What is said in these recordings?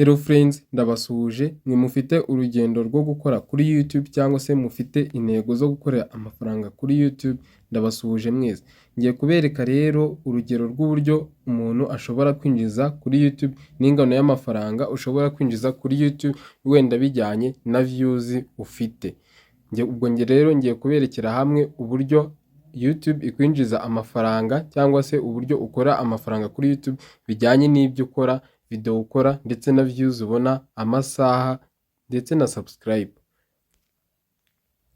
Hello friends, ndabasuhuje mwe mufite urugendo rwo gukora kuri YouTube cyangwa se mufite intego zo gukorera amafaranga kuri YouTube, ndabasuhuje mwese. Ngiye kubereka rero urugero rw'uburyo umuntu ashobora kwinjiza kuri YouTube n'ingano y'amafaranga ushobora kwinjiza kuri YouTube wenda bijyanye na views ufite. Ngiye kuberekera hamwe uburyo YouTube ikwinjiza amafaranga cyangwa se uburyo ukora amafaranga kuri YouTube bijyanye n'ibyo ukora, video ukora ndetse na views ubona, amasaha ndetse na subscribe.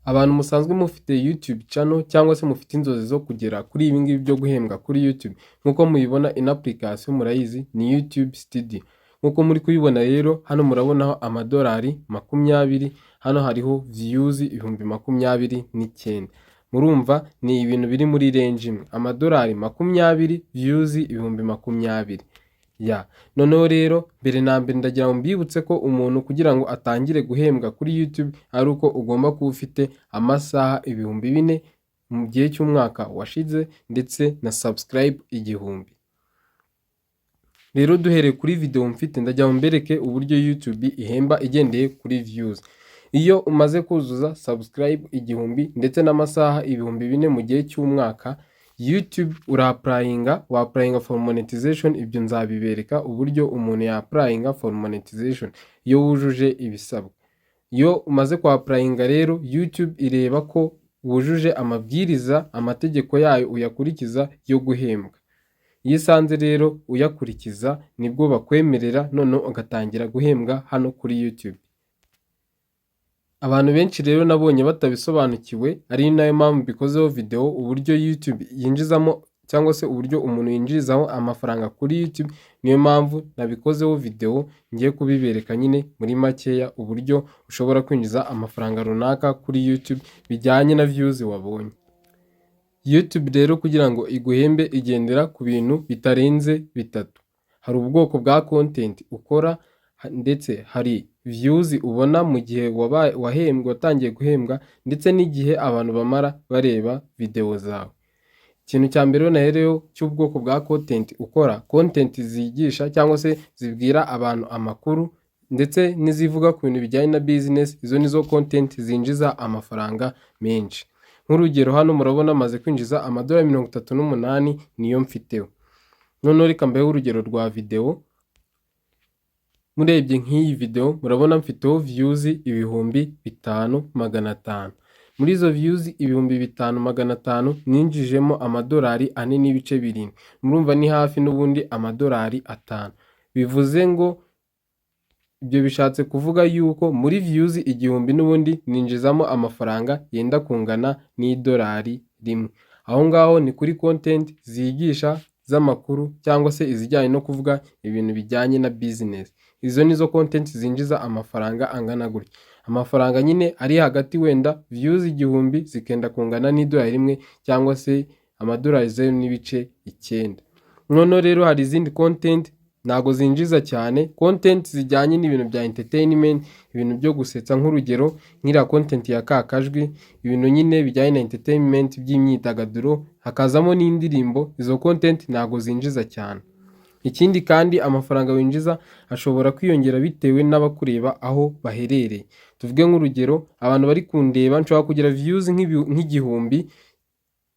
Abantu musanzwe mufite YouTube channel cyangwa se mufite inzozi zo kugera kuri ibi ngibi byo guhembwa kuri YouTube, nkuko mubibona in application murayizi ni YouTube Studio. Nkuko muri kubibona rero hano murabonaho amadolari 20, hano hariho views 29,000. Murumva ni ibintu biri muri range imwe, amadolari 20, views 20,000. Noneho rero mbere na mbere ndagira ngo mbibutse ko umuntu kugira ngo atangire guhembwa kuri YouTube ari uko ugomba kuba ufite amasaha 4,000 mu gihe cy'umwaka washize ndetse na subscribe 1,000. Rero duhereye kuri video mfite ndagira ngo mbereke uburyo YouTube ihemba igendeye kuri views. Iyo umaze kuzuza subscribe 1,000 ndetse n'amasaha 4,000 mu gihe cy'umwaka, YouTube wa applyinga for monetization. Ibyo nzabibereka uburyo umuntu ya applyinga for monetization iyo wujuje ibisabwa. Iyo umaze ku applyinga rero YouTube ireba ko wujuje amabwiriza, amategeko yayo uyakurikiza yo guhembwa. Iyo isanze rero uyakurikiza nibwo bakwemerera none ugatangira guhembwa hano kuri YouTube. Abantu benshi rero nabonye batabisobanukiwe, ari nayo mpamvu bikozeho video uburyo YouTube yinjizamo cyangwa se uburyo umuntu yinjirizaho amafaranga kuri YouTube. Niyo mpamvu nabikozeho video ngiye kubibereka nyine muri makeya uburyo ushobora kwinjiza amafaranga runaka kuri YouTube bijyanye na views wabonye. YouTube rero kugira ngo iguhembe igendera ku bintu bitarenze bitatu. Hari ubwoko bwa content ukora ndetse hari views ubona mu gihe watangiye guhembwa ndetse n'igihe abantu bamara bareba video zawe. Ikintu cya mbere nahereyo cy'ubwoko bwa content ukora, content zigisha cyangwa se zibwira abantu amakuru ndetse n'izivuga ku bintu bijyanye na business. Izo nizo content zinjiza amafaranga menshi. Nk'urugero hano murabona maze kwinjiza amadolari 38 niyo mfiteho. None reka mbeho urugero rwa video. Murebye nk'iyi video murabona mfiteho views 5,500. Muri izo views 5,500 ninjijemo amadolari 4.7. Murumva ni hafi n'ubundi amadolari 5. Bivuze ngo ibyo bishatse kuvuga yuko muri views 1,000 n'ubundi ninjizamo amafaranga yenda kungana n'idolari rimwe. Aho ngaho ni kuri content zigisha z'amakuru cyangwa se izijyanye no kuvuga ibintu bijyanye na business. Izo nizo content zinjiza amafaranga angana gutya. Amafaranga nyine ari hagati wenda views 1,000 zikenda kungana n'idolari rimwe cyangwa se amadolari 0.9. None rero hari izindi content nago zinjiza cyane, content zijyanye n'ibintu bya entertainment, ibintu byo gusetsa. Nk'urugero nk'ira content ya Kakajwi, ibintu nyine bijyanye na entertainment by'imyidagaduro, hakazamo n'indirimbo. Izo content nago zinjiza cyane. Ikindi kandi amafaranga winjiza ashobora kwiyongera bitewe n'abakureba aho baherereye. Tuvuge nk'urugero abantu bari kundeba nshobora kugira views 1,000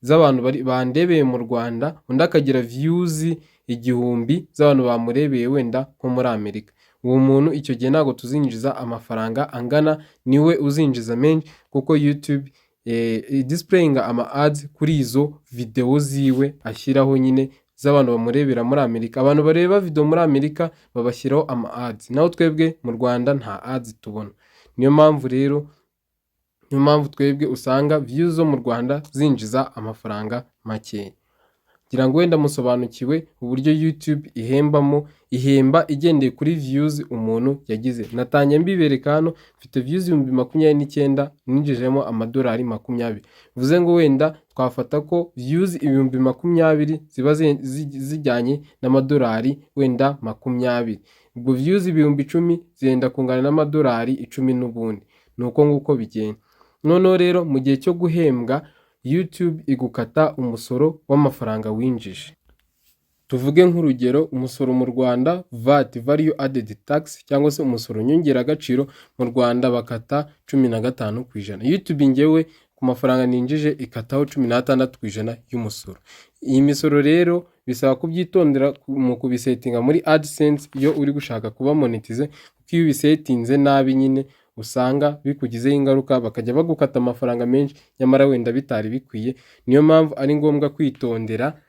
z'abantu bandebeye mu Rwanda, undi akagira views 1,000 z'abantu bamurebeye wenda nko muri Amerika. Uwo muntu icyo gihe ntago tuzinjiza amafaranga angana, niwe uzinjiza menshi kuko YouTube displayinga ama ads kuri izo video ziwe ashyiraho nyine z'abantu bamurebera muri Amerika. Abantu bareba video muri Amerika babashyiraho ama ads, naho twebwe mu Rwanda nta ads tubona. Niyo mpamvu twebwe usanga views zo mu Rwanda zinjiza amafaranga make. Ngira ngo wenda musobanukiwe uburyo YouTube ihemba igendeye kuri views umuntu yagize. Natangiye mbibereka hano mfite views 29,000 ninjijemo amadolari 20. Bivuze ngo wenda twafata ko views 20,000 ziba zijyanye n'amadolari wenda 20. Ubwo views 10,000 zenda kungana n'amadolari 10 n'ubundi. Nuko nguko bigenda. None rero mu gihe cyo guhembwa YouTube igukata umusoro w'amafaranga winjije. tuvuge nk'urugero umusoro mu Rwanda VAT value added tax cyangwa se umusoro nyongeragaciro mu Rwanda bakata 15%. YouTube ngewe ku mafaranga ninjije ikataho 16% y'umusoro. Iyi misoro rero bisaba kubyitondera mu kubisetinga muri AdSense iyo uri gushaka kuba monetize, kuko iyo ubisetinze nabi nyine usanga bikugizeho ingaruka bakajya bagukata amafaranga menshi nyamara wenda bitari bikwiye. Niyo mpamvu ari ngombwa kwitondera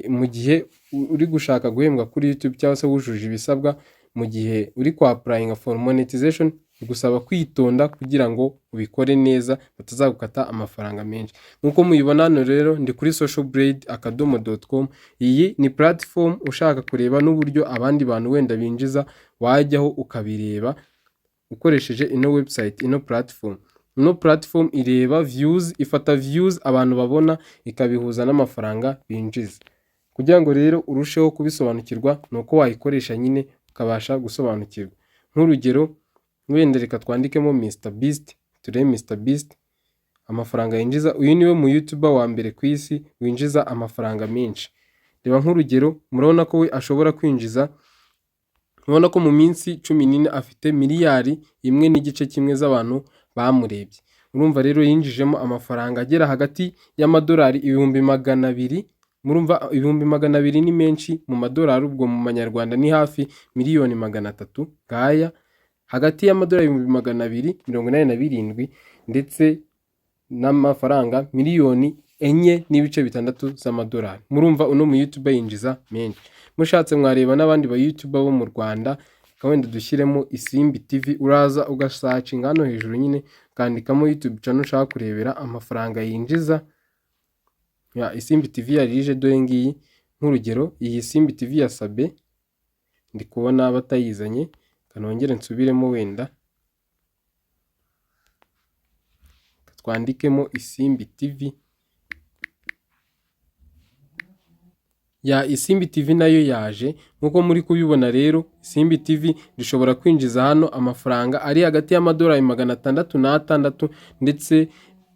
mu gihe uri gushaka guhembwa kuri YouTube cyangwa se wujuje ibisabwa, mu gihe uri kwa applying for monetization bigusaba kwitonda kugira ngo ubikore neza batazagukata amafaranga menshi. Nkuko mubibona hano rero ndi kuri socialblade.com. Iyi ni platform ushaka kureba n'uburyo abandi bantu wenda binjiza wajyaho ukabireba ukoresheje ino website, ino platform. Ino platform ireba views, ifata views abantu babona ikabihuza n'amafaranga binjiza. Kugira ngo rero urusheho kubisobanukirwa nuko wayikoresha nyine ukabasha gusobanukirwa. Nk'urugero wenda reka twandikemo Mr Beast, turebe Mr Beast amafaranga yinjiza. Uyu niwe mu YouTuber wa mbere ku isi winjiza amafaranga menshi. Reba nk'urugero murabona ko we ashobora kwinjiza, murabona ko mu minsi 14 afite miliyari 1.1 z'abantu bamurebye. Urumva rero yinjijemo amafaranga agera hagati y'amadolari 200,000. Murumva 200,000 ni menshi mu madolari, ubwo mu manyarwanda ni hafi 300,000 ngaya, hagati y'amadolari 287 ndetse n'amafaranga 4.6 z'amadolari. Murumva uno mu YouTuber yinjiza menshi. Mushatse mwareba n'abandi ba YouTuber bo mu Rwanda, kawenda dushyiremo Isimbi TV, uraza ugasearchinga hano hejuru nyine ukandikamo YouTube channel ushaka kurebera amafaranga yinjiza. Ya Isimbi TV yarije dore ngiyi nk'urugero, iyi Isimbi TV ya Sabe ndi kubona batayizanye, kanongere nsubiremo wenda twandikemo Isimbi TV. Ya Isimbi TV nayo yaje nkuko muri kubibona rero. Isimbi TV rishobora kwinjiza hano amafaranga ari hagati y'amadolari 606 ndetse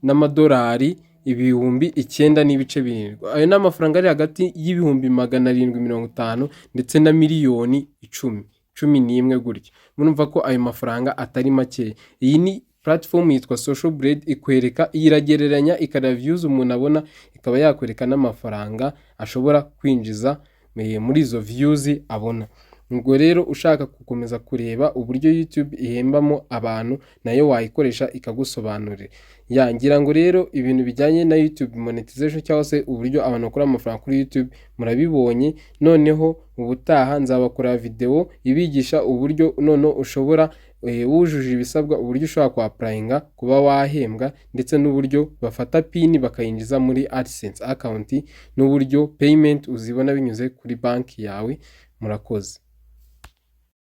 n'amadolari 9,700. Ayo n'amafaranga ari hagati y'ibihumbi 750 ndetse na miliyoni 11 gutyo. Murumva ko ayo mafaranga atari make. Iyi ni platform yitwa Social Blade, ikwereka, iragereranya ikara views umuntu abona, ikaba yakwereka n'amafaranga ashobora kwinjiza muri izo views abona. Ubwo rero ushaka gukomeza kureba uburyo YouTube ihembamo abantu, nayo wayikoresha ikagusobanurira. Ngira ngo rero ibintu bijyanye na YouTube monetization cyangwa se uburyo abantu bakora amafaranga kuri YouTube murabibonye. Noneho ubutaha nzabakora video ibigisha uburyo noneho ushobora wujuje ibisabwa uburyo ushobora kwa applyinga kuba wahembwa, ndetse n'uburyo bafata pin bakayinjiza muri AdSense account, n'uburyo payment uzibona binyuze kuri banki yawe. Murakoze.